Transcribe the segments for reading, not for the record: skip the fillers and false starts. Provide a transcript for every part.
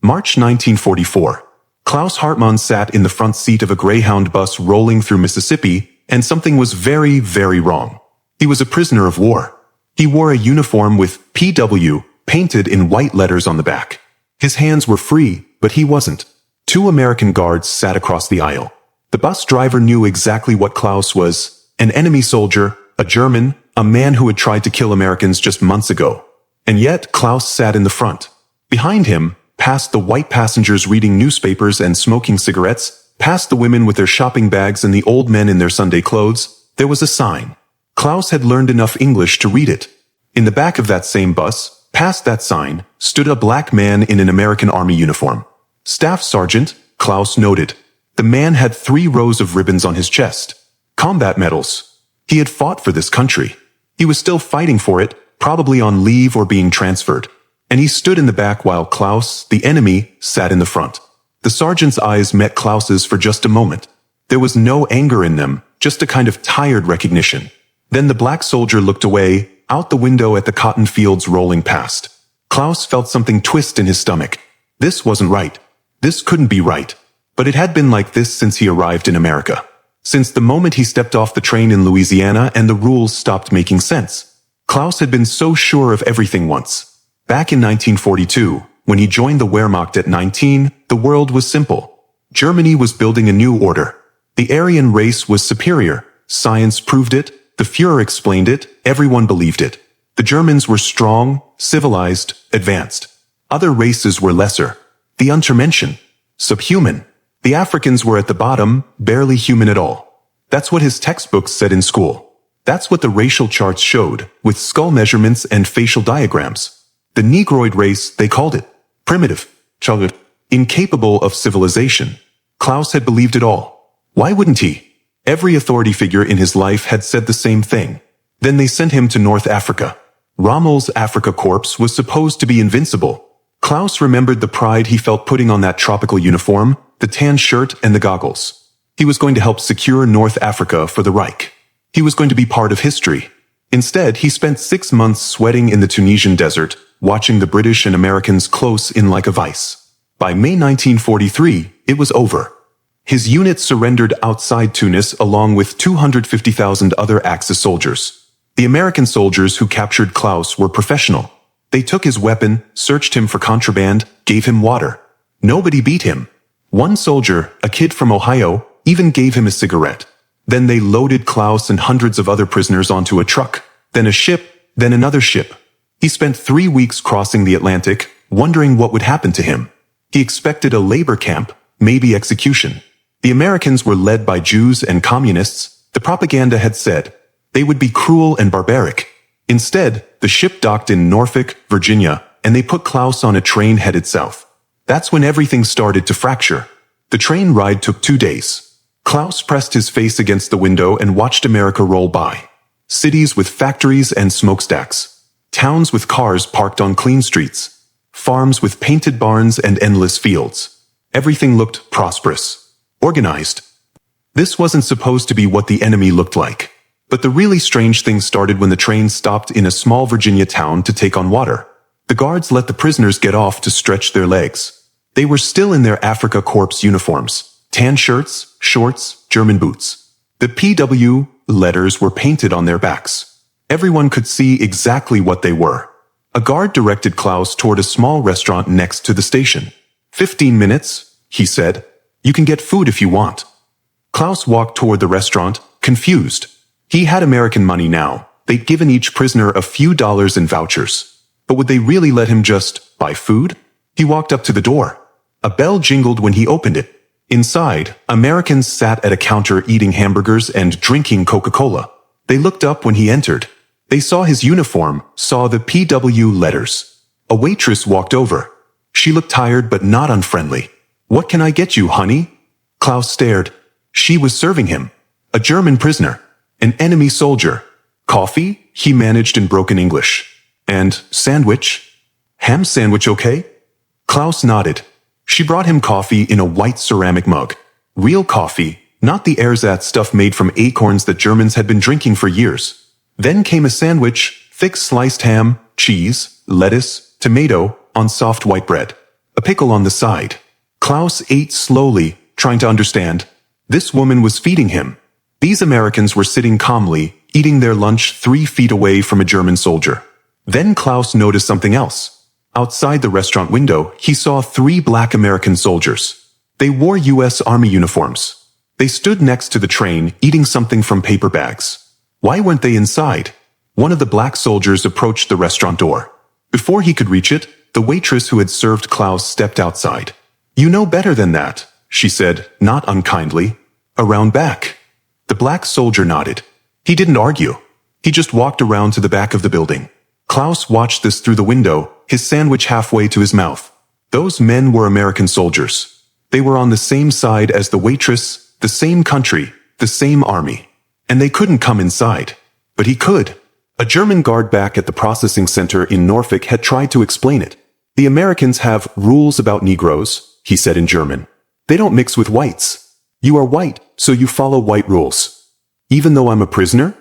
March 1944. Klaus Hartmann sat in the front seat of a Greyhound bus rolling through Mississippi, and something was very, very wrong. He was a prisoner of war. He wore a uniform with PW painted in white letters on the back. His hands were free, but he wasn't. 2 American guards sat across the aisle. The bus driver knew exactly what Klaus was: an enemy soldier, a German, a man who had tried to kill Americans just months ago. And yet Klaus sat in the front. Behind him, past the white passengers reading newspapers and smoking cigarettes, past the women with their shopping bags and the old men in their Sunday clothes, there was a sign. Klaus had learned enough English to read it. In the back of that same bus, past that sign, stood a black man in an American Army uniform. Staff Sergeant, Klaus noted. The man had 3 rows of ribbons on his chest. Combat medals. He had fought for this country. He was still fighting for it, probably on leave or being transferred. And he stood in the back while Klaus, the enemy, sat in the front. The sergeant's eyes met Klaus's for just a moment. There was no anger in them, just a kind of tired recognition. Then the black soldier looked away, out the window at the cotton fields rolling past. Klaus felt something twist in his stomach. This wasn't right. This couldn't be right. But it had been like this since he arrived in America. Since the moment he stepped off the train in Louisiana and the rules stopped making sense. Klaus had been so sure of everything once. Back in 1942, when he joined the Wehrmacht at 19, the world was simple. Germany was building a new order. The Aryan race was superior. Science proved it. The Führer explained it. Everyone believed it. The Germans were strong, civilized, advanced. Other races were lesser. The Untermenschen. Subhuman. The Africans were at the bottom, barely human at all. That's what his textbooks said in school. That's what the racial charts showed, with skull measurements and facial diagrams. The Negroid race, they called it. Primitive. Childhood. Incapable of civilization. Klaus had believed it all. Why wouldn't he? Every authority figure in his life had said the same thing. Then they sent him to North Africa. Rommel's Afrika Korps was supposed to be invincible. Klaus remembered the pride he felt putting on that tropical uniform, the tan shirt and the goggles. He was going to help secure North Africa for the Reich. He was going to be part of history. Instead, he spent 6 months sweating in the Tunisian desert, watching the British and Americans close in like a vice. By May 1943, it was over. His unit surrendered outside Tunis along with 250,000 other Axis soldiers. The American soldiers who captured Klaus were professional. They took his weapon, searched him for contraband, gave him water. Nobody beat him. One soldier, a kid from Ohio, even gave him a cigarette. Then they loaded Klaus and hundreds of other prisoners onto a truck, then a ship, then another ship. He spent 3 weeks crossing the Atlantic, wondering what would happen to him. He expected a labor camp, maybe execution. The Americans were led by Jews and communists. The propaganda had said they would be cruel and barbaric. Instead, the ship docked in Norfolk, Virginia, and they put Klaus on a train headed south. That's when everything started to fracture. The train ride took 2 days. Klaus pressed his face against the window and watched America roll by. Cities with factories and smokestacks. Towns with cars parked on clean streets. Farms with painted barns and endless fields. Everything looked prosperous. Organized. This wasn't supposed to be what the enemy looked like. But the really strange thing started when the train stopped in a small Virginia town to take on water. The guards let the prisoners get off to stretch their legs. They were still in their Afrika Korps uniforms. Tan shirts, shorts, German boots. The PW letters were painted on their backs. Everyone could see exactly what they were. A guard directed Klaus toward a small restaurant next to the station. 15 minutes, he said. You can get food if you want. Klaus walked toward the restaurant, confused. He had American money now. They'd given each prisoner a few dollars in vouchers. But would they really let him just buy food? He walked up to the door. A bell jingled when he opened it. Inside, Americans sat at a counter eating hamburgers and drinking Coca-Cola. They looked up when he entered. They saw his uniform, saw the PW letters. A waitress walked over. She looked tired but not unfriendly. What can I get you, honey? Klaus stared. She was serving him. A German prisoner. An enemy soldier. Coffee? He managed in broken English. And sandwich? Ham sandwich okay? Klaus nodded. She brought him coffee in a white ceramic mug. Real coffee, not the ersatz stuff made from acorns that Germans had been drinking for years. Then came a sandwich, thick sliced ham, cheese, lettuce, tomato, on soft white bread. a pickle on the side. Klaus ate slowly, trying to understand. This woman was feeding him. These Americans were sitting calmly, eating their lunch 3 feet away from a German soldier. Then Klaus noticed something else. Outside the restaurant window, he saw 3 black American soldiers. They wore U.S. Army uniforms. They stood next to the train, eating something from paper bags. Why weren't they inside? One of the black soldiers approached the restaurant door. Before he could reach it, the waitress who had served Klaus stepped outside. "You know better than that," she said, not unkindly. "Around back." The black soldier nodded. He didn't argue. He just walked around to the back of the building. Klaus watched this through the window, his sandwich halfway to his mouth. Those men were American soldiers. They were on the same side as the waitress, the same country, the same army. And they couldn't come inside. But he could. A German guard back at the processing center in Norfolk had tried to explain it. "The Americans have rules about Negroes," he said in German. "They don't mix with whites. You are white, so you follow white rules. Even though I'm a prisoner?"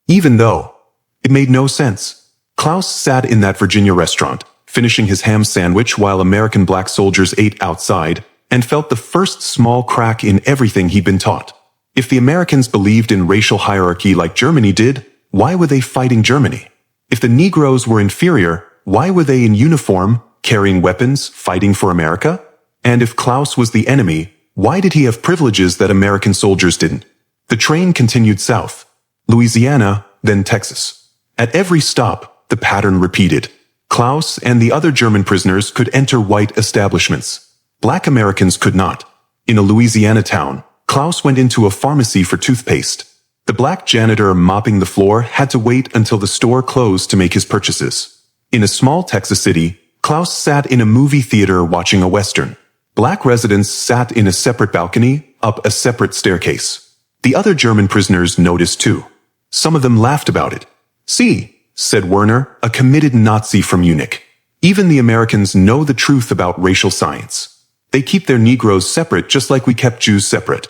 Even though. It made no sense. Klaus sat in that Virginia restaurant, finishing his ham sandwich while American black soldiers ate outside, and felt the first small crack in everything he'd been taught. If the Americans believed in racial hierarchy like Germany did, why were they fighting Germany? If the Negroes were inferior, why were they in uniform, carrying weapons, fighting for America? And if Klaus was the enemy, why did he have privileges that American soldiers didn't? The train continued south. Louisiana, then Texas. At every stop, the pattern repeated. Klaus and the other German prisoners could enter white establishments. Black Americans could not. In a Louisiana town, Klaus went into a pharmacy for toothpaste. The black janitor mopping the floor had to wait until the store closed to make his purchases. In a small Texas city, Klaus sat in a movie theater watching a Western. Black residents sat in a separate balcony, up a separate staircase. The other German prisoners noticed too. Some of them laughed about it. "See," said Werner, a committed Nazi from Munich. "Even the Americans know the truth about racial science. They keep their Negroes separate just like we kept Jews separate."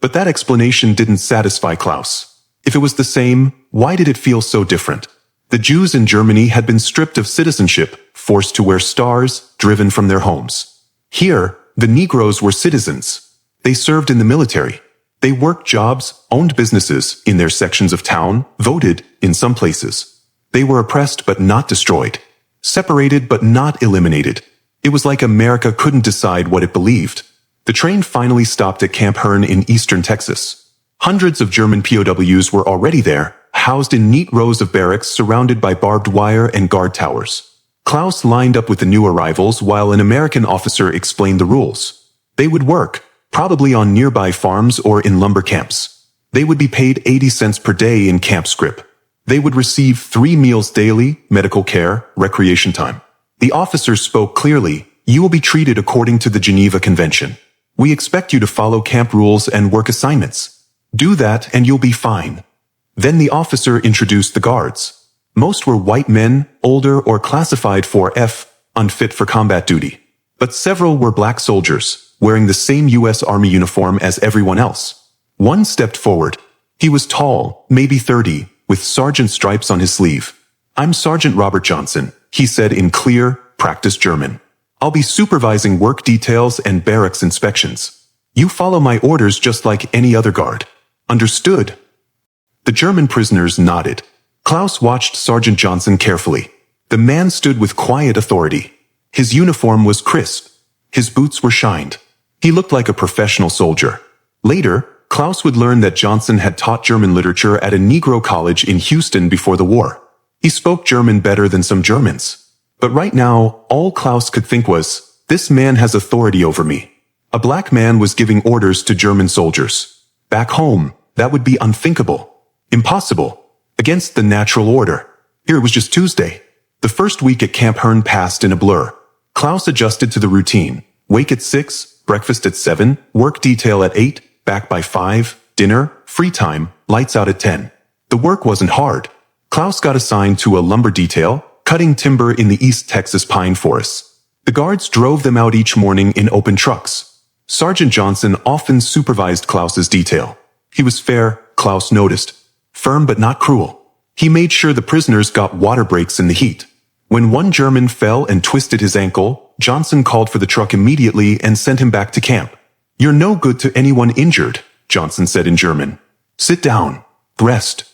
But that explanation didn't satisfy Klaus. If it was the same, why did it feel so different? The Jews in Germany had been stripped of citizenship, forced to wear stars, driven from their homes. Here, the Negroes were citizens. They served in the military. They worked jobs, owned businesses in their sections of town, voted in some places. They were oppressed but not destroyed. Separated but not eliminated. It was like America couldn't decide what it believed. The train finally stopped at Camp Hearne in eastern Texas. Hundreds of German POWs were already there, housed in neat rows of barracks surrounded by barbed wire and guard towers. Klaus lined up with the new arrivals while an American officer explained the rules. They would work, probably on nearby farms or in lumber camps. They would be paid 80 cents per day in camp scrip. They would receive 3 meals daily, medical care, recreation time. The officer spoke clearly. "You will be treated according to the Geneva Convention. We expect you to follow camp rules and work assignments. Do that and you'll be fine." Then the officer introduced the guards. Most were white men, older or classified 4F, unfit for combat duty. But several were black soldiers, wearing the same U.S. Army uniform as everyone else. One stepped forward. He was tall, maybe 30, with sergeant stripes on his sleeve. "I'm Sergeant Robert Johnson," he said in clear, practiced German. "I'll be supervising work details and barracks inspections. You follow my orders just like any other guard. Understood?" The German prisoners nodded. Klaus watched Sergeant Johnson carefully. The man stood with quiet authority. His uniform was crisp. His boots were shined. He looked like a professional soldier. Later, Klaus would learn that Johnson had taught German literature at a Negro college in Houston before the war. He spoke German better than some Germans. But right now, all Klaus could think was, "This man has authority over me." A black man was giving orders to German soldiers. Back home, that would be unthinkable. Impossible. Against the natural order. Here it was just Tuesday. The first week at Camp Hearne passed in a blur. Klaus adjusted to the routine. Wake at 6, breakfast at 7, work detail at 8, back by 5, dinner, free time, lights out at 10. The work wasn't hard. Klaus got assigned to a lumber detail, cutting timber in the East Texas pine forests. The guards drove them out each morning in open trucks. Sergeant Johnson often supervised Klaus's detail. He was fair, Klaus noticed. Firm but not cruel. He made sure the prisoners got water breaks in the heat. When one German fell and twisted his ankle, Johnson called for the truck immediately and sent him back to camp. "You're no good to anyone injured," Johnson said in German. "Sit down. Rest."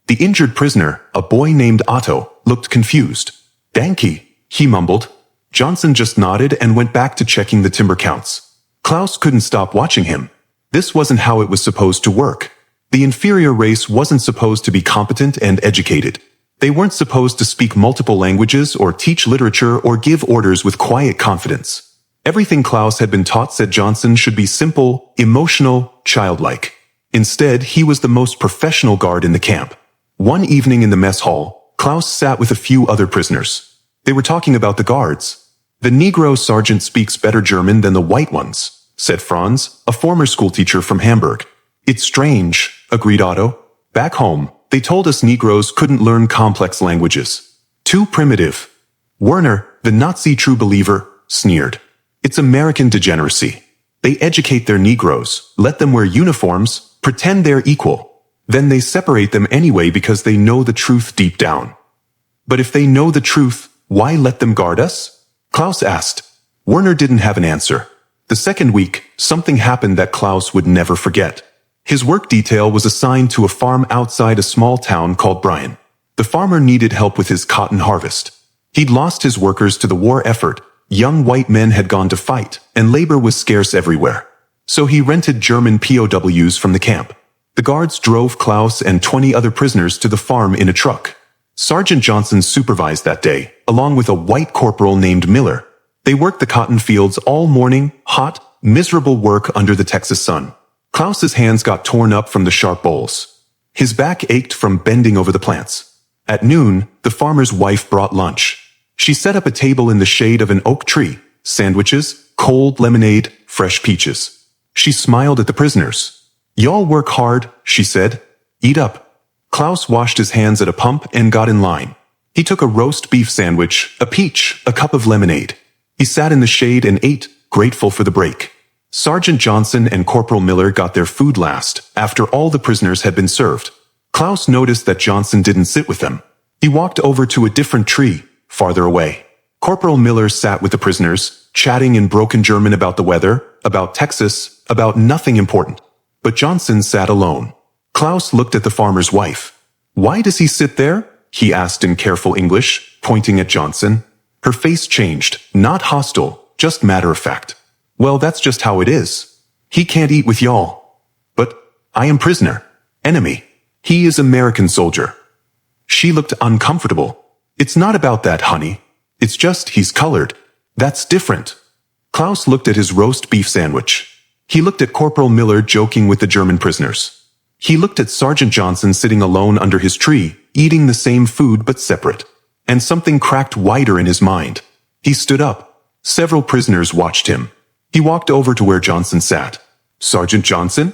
The injured prisoner, a boy named Otto, looked confused. "Danke," he mumbled. Johnson just nodded and went back to checking the timber counts. Klaus couldn't stop watching him. This wasn't how it was supposed to work. The inferior race wasn't supposed to be competent and educated. They weren't supposed to speak multiple languages or teach literature or give orders with quiet confidence. Everything Klaus had been taught said Johnson should be simple, emotional, childlike. Instead, he was the most professional guard in the camp. One evening in the mess hall, Klaus sat with a few other prisoners. They were talking about the guards. "The Negro sergeant speaks better German than the white ones," said Franz, a former schoolteacher from Hamburg. "It's strange," agreed Otto. "Back home, they told us Negroes couldn't learn complex languages. Too primitive." Werner, the Nazi true believer, sneered. "It's American degeneracy. They educate their Negroes, let them wear uniforms, pretend they're equal. Then they separate them anyway because they know the truth deep down." "But if they know the truth, why let them guard us?" Klaus asked. Werner didn't have an answer. The second week, something happened that Klaus would never forget. His work detail was assigned to a farm outside a small town called Bryan. The farmer needed help with his cotton harvest. He'd lost his workers to the war effort, young white men had gone to fight, and labor was scarce everywhere. So he rented German POWs from the camp. The guards drove Klaus and 20 other prisoners to the farm in a truck. Sergeant Johnson supervised that day, along with a white corporal named Miller. They worked the cotton fields all morning, hot, miserable work under the Texas sun. Klaus's hands got torn up from the sharp bowls. His back ached from bending over the plants. At noon, the farmer's wife brought lunch. She set up a table in the shade of an oak tree, sandwiches, cold lemonade, fresh peaches. She smiled at the prisoners. "Y'all work hard," she said. "Eat up." Klaus washed his hands at a pump and got in line. He took a roast beef sandwich, a peach, a cup of lemonade. He sat in the shade and ate, grateful for the break. Sergeant Johnson and Corporal Miller got their food last, after all the prisoners had been served. Klaus noticed that Johnson didn't sit with them. He walked over to a different tree, farther away. Corporal Miller sat with the prisoners, chatting in broken German about the weather, about Texas, about nothing important. But Johnson sat alone. Klaus looked at the farmer's wife. "Why does he sit there?" he asked in careful English, pointing at Johnson. Her face changed, not hostile, just matter-of-fact. "Well, that's just how it is. He can't eat with y'all." "But I am prisoner. Enemy. He is American soldier." She looked uncomfortable. "It's not about that, honey. It's just he's colored. That's different." Klaus looked at his roast beef sandwich. He looked at Corporal Miller joking with the German prisoners. He looked at Sergeant Johnson sitting alone under his tree, eating the same food but separate. And something cracked wider in his mind. He stood up. Several prisoners watched him. He walked over to where Johnson sat. "Sergeant Johnson?"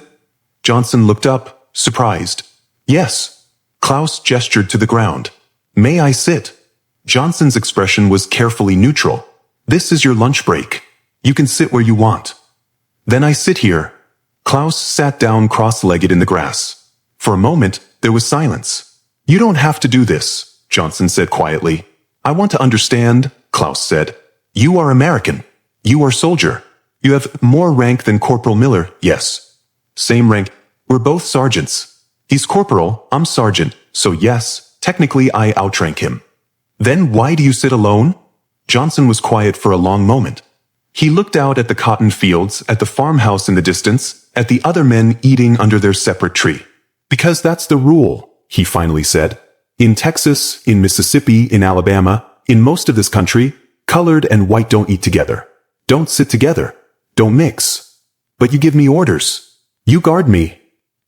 Johnson looked up, surprised. "Yes." Klaus gestured to the ground. "May I sit?" Johnson's expression was carefully neutral. "This is your lunch break. You can sit where you want." "Then I sit here." Klaus sat down cross-legged in the grass. For a moment, there was silence. "You don't have to do this," Johnson said quietly. "I want to understand," Klaus said. "You are American. You are soldier. You have more rank than Corporal Miller, yes." "Same rank. We're both sergeants. He's corporal, I'm sergeant, so yes, technically I outrank him." "Then why do you sit alone?" Johnson was quiet for a long moment. He looked out at the cotton fields, at the farmhouse in the distance, at the other men eating under their separate tree. "Because that's the rule," he finally said. "In Texas, in Mississippi, in Alabama, in most of this country, colored and white don't eat together. Don't sit together. Don't mix. But you give me orders. You guard me.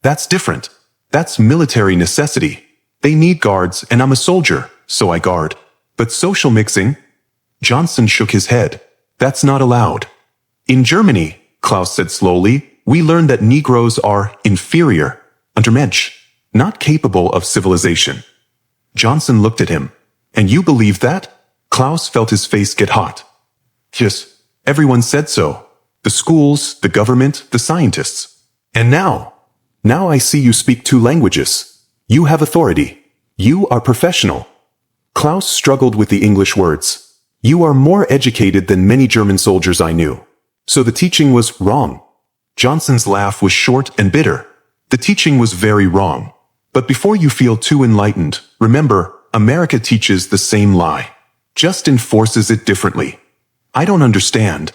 That's different. That's military necessity. They need guards and I'm a soldier, so I guard. But social mixing?" Johnson shook his head. "That's not allowed." "In Germany," Klaus said slowly, "we learned that Negroes are inferior, Untermensch, not capable of civilization." Johnson looked at him. "And you believe that?" Klaus felt his face get hot. "Yes, everyone said so. The schools, the government, the scientists. And now I see you speak 2 languages. You have authority. You are professional." Klaus struggled with the English words. You are more educated than many German soldiers I knew. So the teaching was wrong. Johnson's laugh was short and bitter. The teaching was very wrong. But before you feel too enlightened, remember, America teaches the same lie. Just enforces it differently. I don't understand.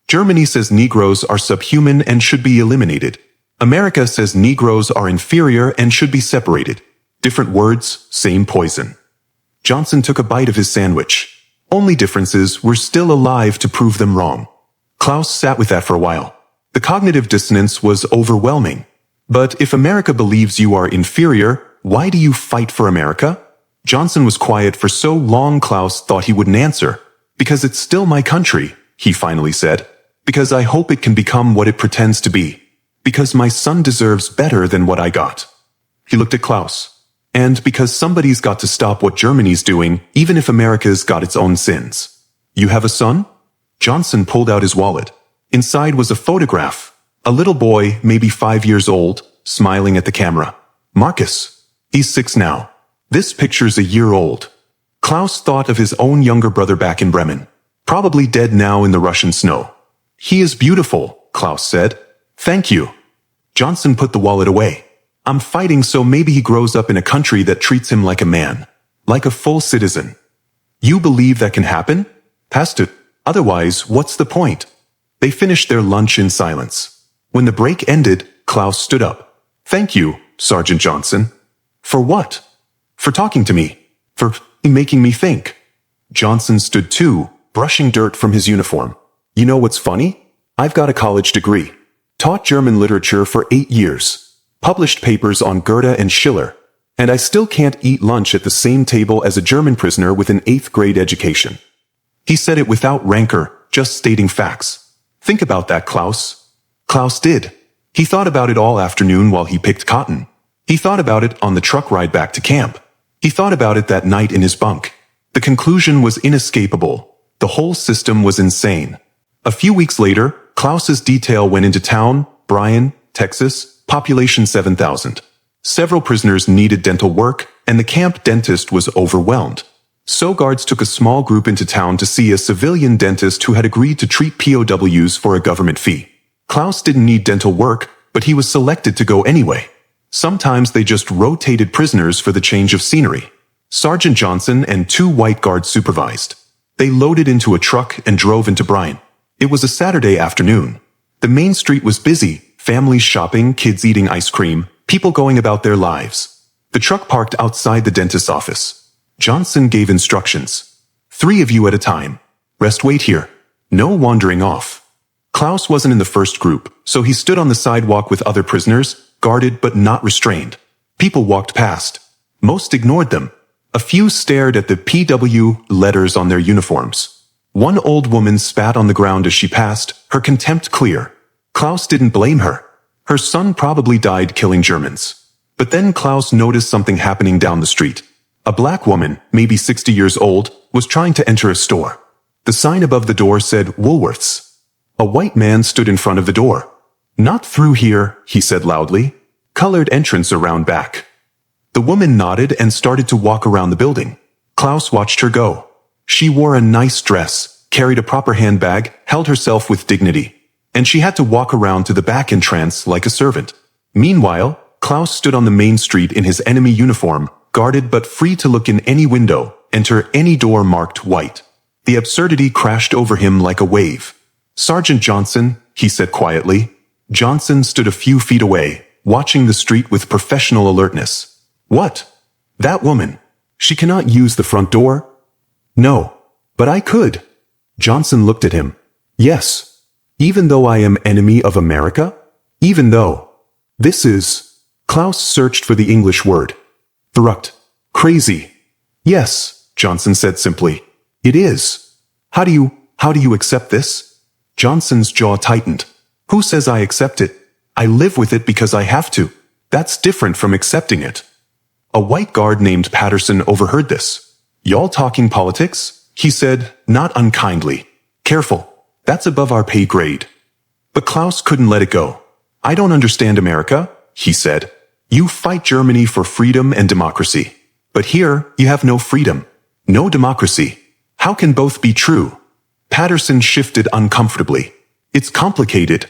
Germany says Negroes are subhuman and should be eliminated. America says Negroes are inferior and should be separated. Different words, same poison. Johnson took a bite of his sandwich. Only differences were still alive to prove them wrong. Klaus sat with that for a while. The cognitive dissonance was overwhelming. But if America believes you are inferior, why do you fight for America? Johnson was quiet for so long Klaus thought he wouldn't answer. Because it's still my country, he finally said. Because I hope it can become what it pretends to be. Because my son deserves better than what I got. He looked at Klaus. And because somebody's got to stop what Germany's doing, even if America's got its own sins. You have a son? Johnson pulled out his wallet. Inside was a photograph. A little boy, maybe 5 years old, smiling at the camera. Marcus. He's 6 now. This picture's a year old. Klaus thought of his own younger brother back in Bremen. Probably dead now in the Russian snow. He is beautiful, Klaus said. Thank you. Johnson put the wallet away. I'm fighting so maybe he grows up in a country that treats him like a man. Like a full citizen. You believe that can happen? Past it. Otherwise, what's the point? They finished their lunch in silence. When the break ended, Klaus stood up. Thank you, Sergeant Johnson. For what? For talking to me. For making me think. Johnson stood too, brushing dirt from his uniform. You know what's funny? I've got a college degree. Taught German literature for 8 years. Published papers on Goethe and Schiller. And I still can't eat lunch at the same table as a German prisoner with an 8th grade education. He said it without rancor, just stating facts. Think about that, Klaus. Klaus did. He thought about it all afternoon while he picked cotton. He thought about it on the truck ride back to camp. He thought about it that night in his bunk. The conclusion was inescapable. The whole system was insane. A few weeks later, Klaus's detail went into town, Bryan, Texas, population 7,000. Several prisoners needed dental work, and the camp dentist was overwhelmed. So guards took a small group into town to see a civilian dentist who had agreed to treat POWs for a government fee. Klaus didn't need dental work, but he was selected to go anyway. Sometimes they just rotated prisoners for the change of scenery. Sergeant Johnson and 2 white guards supervised. They loaded into a truck and drove into Bryan. It was a Saturday afternoon. The main street was busy, families shopping, kids eating ice cream, people going about their lives. The truck parked outside the dentist's office. Johnson gave instructions. 3 of you at a time. Rest wait here. No wandering off. Klaus wasn't in the first group, so he stood on the sidewalk with other prisoners, guarded but not restrained. People walked past. Most ignored them. A few stared at the PW letters on their uniforms. One old woman spat on the ground as she passed, her contempt clear. Klaus didn't blame her. Her son probably died killing Germans. But then Klaus noticed something happening down the street. A black woman, maybe 60 years old, was trying to enter a store. The sign above the door said Woolworths. A white man stood in front of the door. Not through here, he said loudly. Colored entrance around back. The woman nodded and started to walk around the building. Klaus watched her go. She wore a nice dress, carried a proper handbag, held herself with dignity. And she had to walk around to the back entrance like a servant. Meanwhile, Klaus stood on the main street in his enemy uniform, guarded but free to look in any window, enter any door marked white. The absurdity crashed over him like a wave. Sergeant Johnson, he said quietly. Johnson stood a few feet away, watching the street with professional alertness. What? That woman. She cannot use the front door? No. But I could. Johnson looked at him. Yes. Even though I am enemy of America? Even though. This is. Klaus searched for the English word. Verrückt. Crazy. Yes, Johnson said simply. It is. How do you accept this? Johnson's jaw tightened. Who says I accept it? I live with it because I have to. That's different from accepting it. A white guard named Patterson overheard this. Y'all talking politics? He said, not unkindly. Careful. That's above our pay grade. But Klaus couldn't let it go. I don't understand America, he said. You fight Germany for freedom and democracy. But here, you have no freedom. No democracy. How can both be true? Patterson shifted uncomfortably. It's complicated.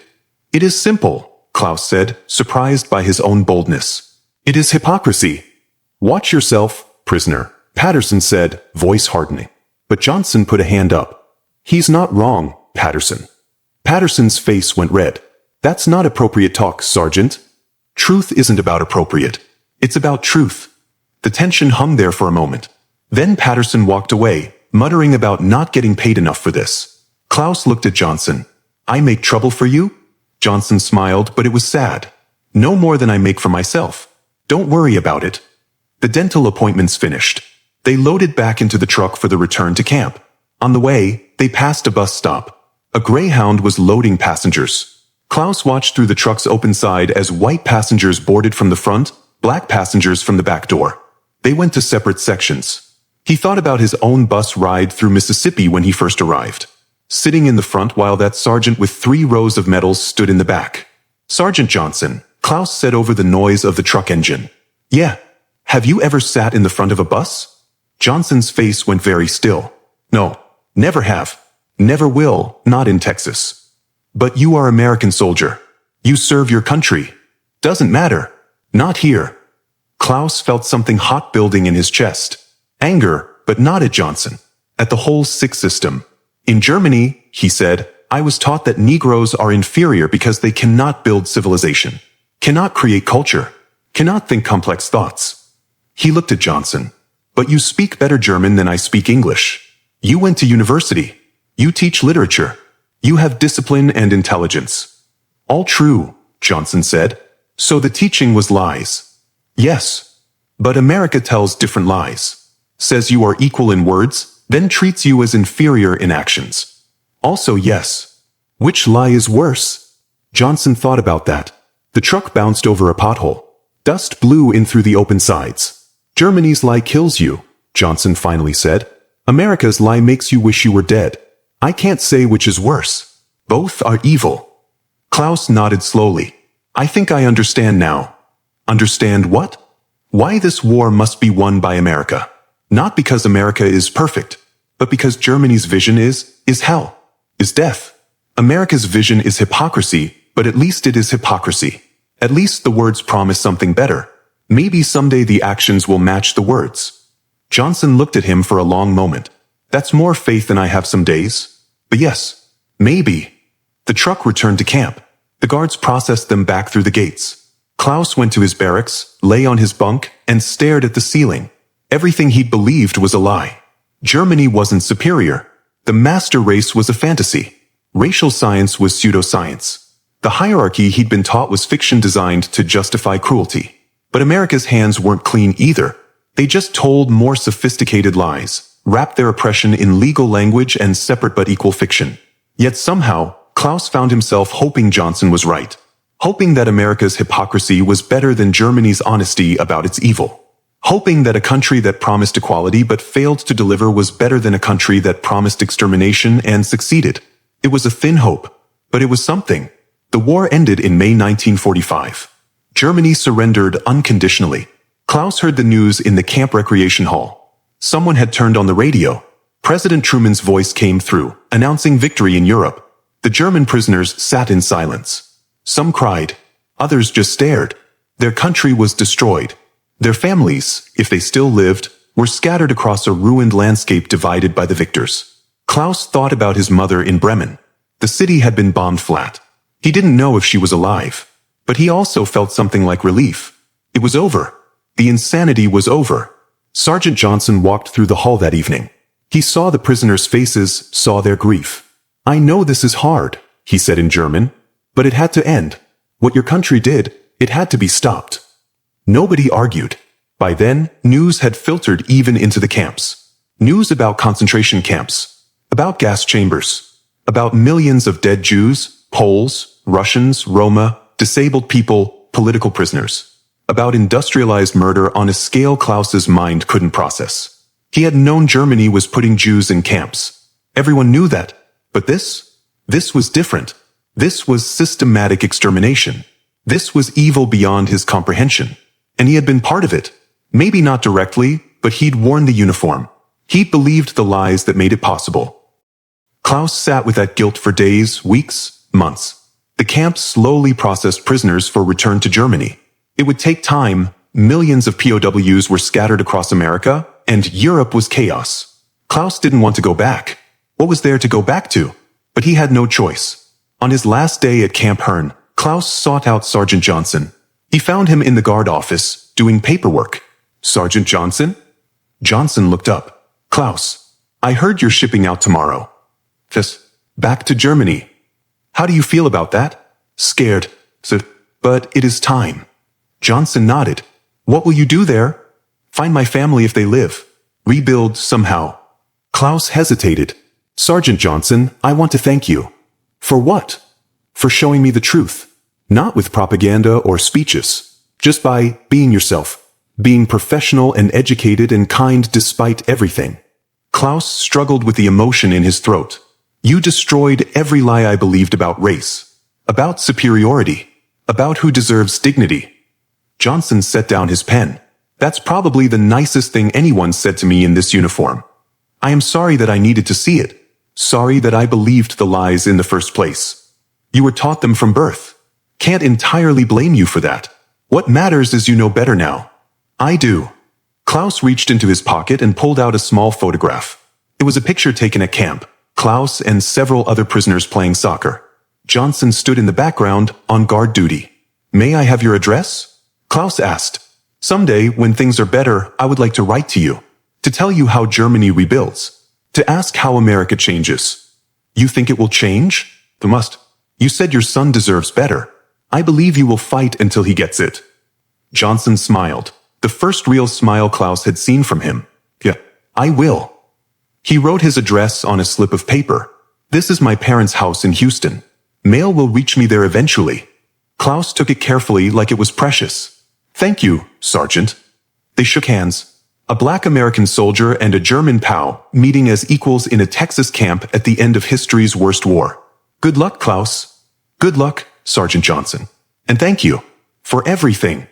It is simple, Klaus said, surprised by his own boldness. It is hypocrisy. Watch yourself, prisoner, Patterson said, voice hardening. But Johnson put a hand up. He's not wrong, Patterson. Patterson's face went red. That's not appropriate talk, Sergeant. Truth isn't about appropriate. It's about truth. The tension hung there for a moment. Then Patterson walked away, muttering about not getting paid enough for this. Klaus looked at Johnson. I make trouble for you? Johnson smiled, but it was sad. No more than I make for myself. Don't worry about it. The dental appointments finished. They loaded back into the truck for the return to camp. On the way, they passed a bus stop. A Greyhound was loading passengers. Klaus watched through the truck's open side as white passengers boarded from the front, black passengers from the back door. They went to separate sections. He thought about his own bus ride through Mississippi when he first arrived. Sitting in the front while that sergeant with 3 rows of medals stood in the back. Sergeant Johnson, Klaus said over the noise of the truck engine. Yeah. Have you ever sat in the front of a bus? Johnson's face went very still. No, never have. Never will, not in Texas. But you are American soldier. You serve your country. Doesn't matter. Not here. Klaus felt something hot building in his chest. Anger, but not at Johnson. At the whole sick system. In Germany, he said, I was taught that Negroes are inferior because they cannot build civilization. Cannot create culture. Cannot think complex thoughts. He looked at Johnson. But you speak better German than I speak English. You went to university. You teach literature. You have discipline and intelligence. All true, Johnson said. So the teaching was lies. Yes. But America tells different lies. Says you are equal in words, then treats you as inferior in actions. Also yes. Which lie is worse? Johnson thought about that. The truck bounced over a pothole. Dust blew in through the open sides. Germany's lie kills you, Johnson finally said. America's lie makes you wish you were dead. I can't say which is worse. Both are evil. Klaus nodded slowly. I think I understand now. Understand what? Why this war must be won by America. Not because America is perfect, but because Germany's vision is hell, is death. America's vision is hypocrisy, but at least it is hypocrisy. At least the words promise something better. Maybe someday the actions will match the words. Johnson looked at him for a long moment. That's more faith than I have some days. But yes, maybe. The truck returned to camp. The guards processed them back through the gates. Klaus went to his barracks, lay on his bunk, and stared at the ceiling. Everything he'd believed was a lie. Germany wasn't superior. The master race was a fantasy. Racial science was pseudoscience. The hierarchy he'd been taught was fiction designed to justify cruelty. But America's hands weren't clean either. They just told more sophisticated lies, wrapped their oppression in legal language and separate but equal fiction. Yet somehow, Klaus found himself hoping Johnson was right. Hoping that America's hypocrisy was better than Germany's honesty about its evil. Hoping that a country that promised equality but failed to deliver was better than a country that promised extermination and succeeded. It was a thin hope, but it was something. The war ended in May 1945. Germany surrendered unconditionally. Klaus heard the news in the camp recreation hall. Someone had turned on the radio. President Truman's voice came through, announcing victory in Europe. The German prisoners sat in silence. Some cried. Others just stared. Their country was destroyed. Their families, if they still lived, were scattered across a ruined landscape divided by the victors. Klaus thought about his mother in Bremen. The city had been bombed flat. He didn't know if she was alive. But he also felt something like relief. It was over. The insanity was over. Sergeant Johnson walked through the hall that evening. He saw the prisoners' faces, saw their grief. I know this is hard, he said in German. But it had to end. What your country did, it had to be stopped. Nobody argued. By then, news had filtered even into the camps. News about concentration camps. About gas chambers. About millions of dead Jews, Poles, Russians, Roma, disabled people, political prisoners. About industrialized murder on a scale Klaus's mind couldn't process. He had known Germany was putting Jews in camps. Everyone knew that. But this was different. This was systematic extermination. This was evil beyond his comprehension. And he had been part of it. Maybe not directly, but he'd worn the uniform. He believed the lies that made it possible. Klaus sat with that guilt for days, weeks, months. The camp slowly processed prisoners for return to Germany. It would take time. Millions of POWs were scattered across America, and Europe was chaos. Klaus didn't want to go back. What was there to go back to? But he had no choice. On his last day at Camp Hearne, Klaus sought out Sergeant Johnson. He found him in the guard office, doing paperwork. "Sergeant Johnson?" Johnson looked up. "Klaus, I heard you're shipping out tomorrow." "Back to Germany. How do you feel about that?" "Scared, sir, but it is time." Johnson nodded. "What will you do there?" "Find my family if they live. Rebuild somehow." Klaus hesitated. "Sergeant Johnson, I want to thank you." "For what?" "For showing me the truth. Not with propaganda or speeches. Just by being yourself. Being professional and educated and kind despite everything." Klaus struggled with the emotion in his throat. "You destroyed every lie I believed about race. About superiority. About who deserves dignity." Johnson set down his pen. "That's probably the nicest thing anyone said to me in this uniform. I am sorry that I needed to see it. Sorry that I believed the lies in the first place. You were taught them from birth. Can't entirely blame you for that. What matters is you know better now." "I do." Klaus reached into his pocket and pulled out a small photograph. It was a picture taken at camp. Klaus and several other prisoners playing soccer. Johnson stood in the background, on guard duty. "May I have your address?" Klaus asked. "Someday, when things are better, I would like to write to you. To tell you how Germany rebuilds. To ask how America changes." "You think it will change?" "It must. You said your son deserves better. I believe you will fight until he gets it." Johnson smiled. The first real smile Klaus had seen from him. "Yeah, I will." He wrote his address on a slip of paper. "This is my parents' house in Houston. Mail will reach me there eventually." Klaus took it carefully like it was precious. "Thank you, Sergeant." They shook hands. A black American soldier and a German POW meeting as equals in a Texas camp at the end of history's worst war. "Good luck, Klaus." "Good luck, Sergeant Johnson. And thank you. For everything."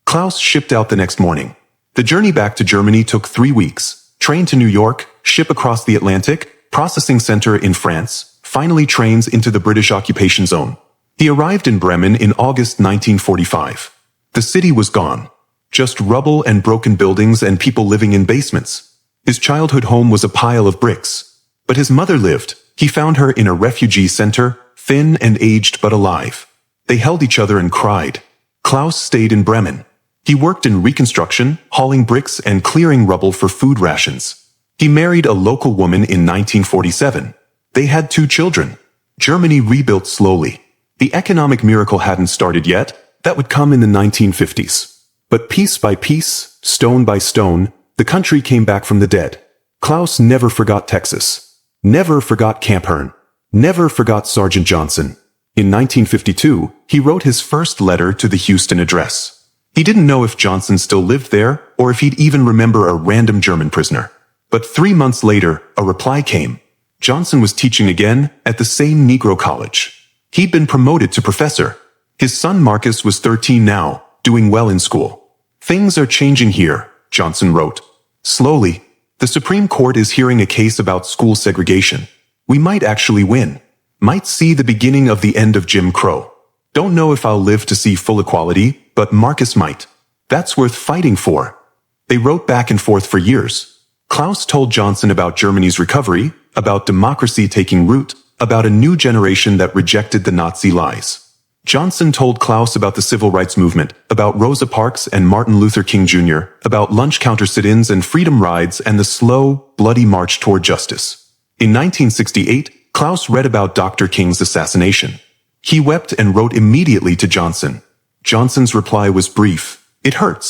Klaus shipped out the next morning. The journey back to Germany took 3 weeks. Train to New York, ship across the Atlantic, processing center in France, finally trains into the British occupation zone. He arrived in Bremen in August 1945. The city was gone. Just rubble and broken buildings and people living in basements. His childhood home was a pile of bricks. But his mother lived. He found her in a refugee center, thin and aged but alive. They held each other and cried. Klaus stayed in Bremen. He worked in reconstruction, hauling bricks and clearing rubble for food rations. He married a local woman in 1947. They had 2 children. Germany rebuilt slowly. The economic miracle hadn't started yet. That would come in the 1950s. But piece by piece, stone by stone, the country came back from the dead. Klaus never forgot Texas. Never forgot Camp Hearne. Never forgot Sergeant Johnson. In 1952, he wrote his first letter to the Houston address. He didn't know if Johnson still lived there, or if he'd even remember a random German prisoner. But 3 months later, a reply came. Johnson was teaching again, at the same Negro college. He'd been promoted to professor. His son Marcus was 13 now, doing well in school. "Things are changing here," Johnson wrote. "Slowly. The Supreme Court is hearing a case about school segregation. We might actually win. Might see the beginning of the end of Jim Crow. Don't know if I'll live to see full equality, but Marcus might. That's worth fighting for." They wrote back and forth for years. Klaus told Johnson about Germany's recovery, about democracy taking root, about a new generation that rejected the Nazi lies. Johnson told Klaus about the civil rights movement, about Rosa Parks and Martin Luther King Jr., about lunch counter sit-ins and freedom rides and the slow, bloody march toward justice. In 1968, Klaus read about Dr. King's assassination. He wept and wrote immediately to Johnson. Johnson's reply was brief. "It hurts.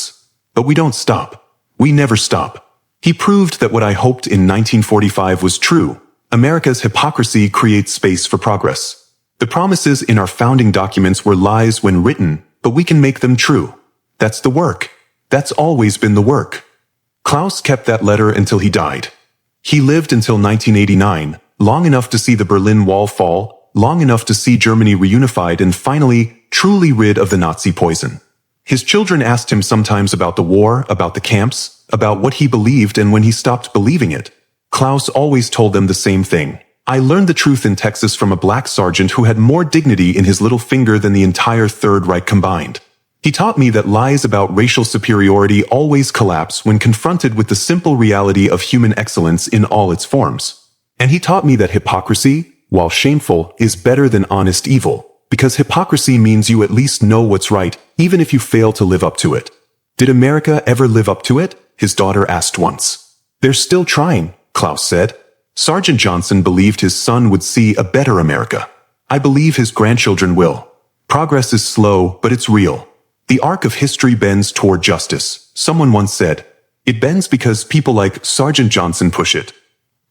But we don't stop. We never stop." He proved that what I hoped in 1945 was true. America's hypocrisy creates space for progress. The promises in our founding documents were lies when written, but we can make them true. That's the work. That's always been the work. Klaus kept that letter until he died. He lived until 1989, long enough to see the Berlin Wall fall, long enough to see Germany reunified and finally, truly rid of the Nazi poison. His children asked him sometimes about the war, about the camps, about what he believed and when he stopped believing it. Klaus always told them the same thing. I learned the truth in Texas from a black sergeant who had more dignity in his little finger than the entire Third Reich combined. He taught me that lies about racial superiority always collapse when confronted with the simple reality of human excellence in all its forms. And he taught me that hypocrisy, while shameful, is better than honest evil, because hypocrisy means you at least know what's right, even if you fail to live up to it. Did America ever live up to it? His daughter asked once. They're still trying, Klaus said. Sergeant Johnson believed his son would see a better America. I believe his grandchildren will. Progress is slow, but it's real. The arc of history bends toward justice, someone once said. It bends because people like Sergeant Johnson push it.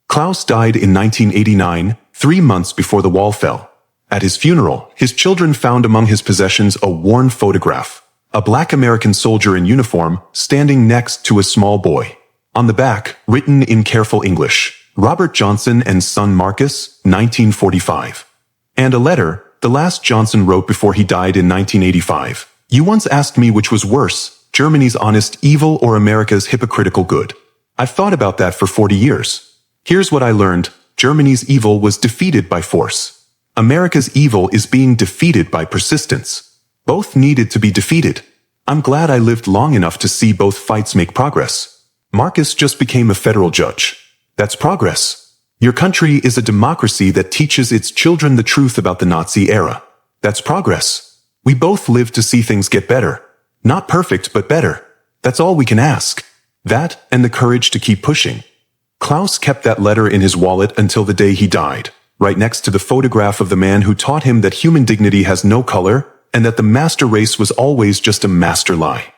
Klaus died in 1989, 3 months before the wall fell. At his funeral, his children found among his possessions a worn photograph, a black American soldier in uniform standing next to a small boy. On the back, written in careful English, Robert Johnson and son Marcus, 1945. And a letter, the last Johnson wrote before he died in 1985. You once asked me which was worse, Germany's honest evil or America's hypocritical good. I've thought about that for 40 years. Here's what I learned. Germany's evil was defeated by force. America's evil is being defeated by persistence. Both needed to be defeated. I'm glad I lived long enough to see both fights make progress. Marcus just became a federal judge. That's progress. Your country is a democracy that teaches its children the truth about the Nazi era. That's progress. We both live to see things get better. Not perfect, but better. That's all we can ask. That, and the courage to keep pushing. Klaus kept that letter in his wallet until the day he died, right next to the photograph of the man who taught him that human dignity has no color, and that the master race was always just a master lie.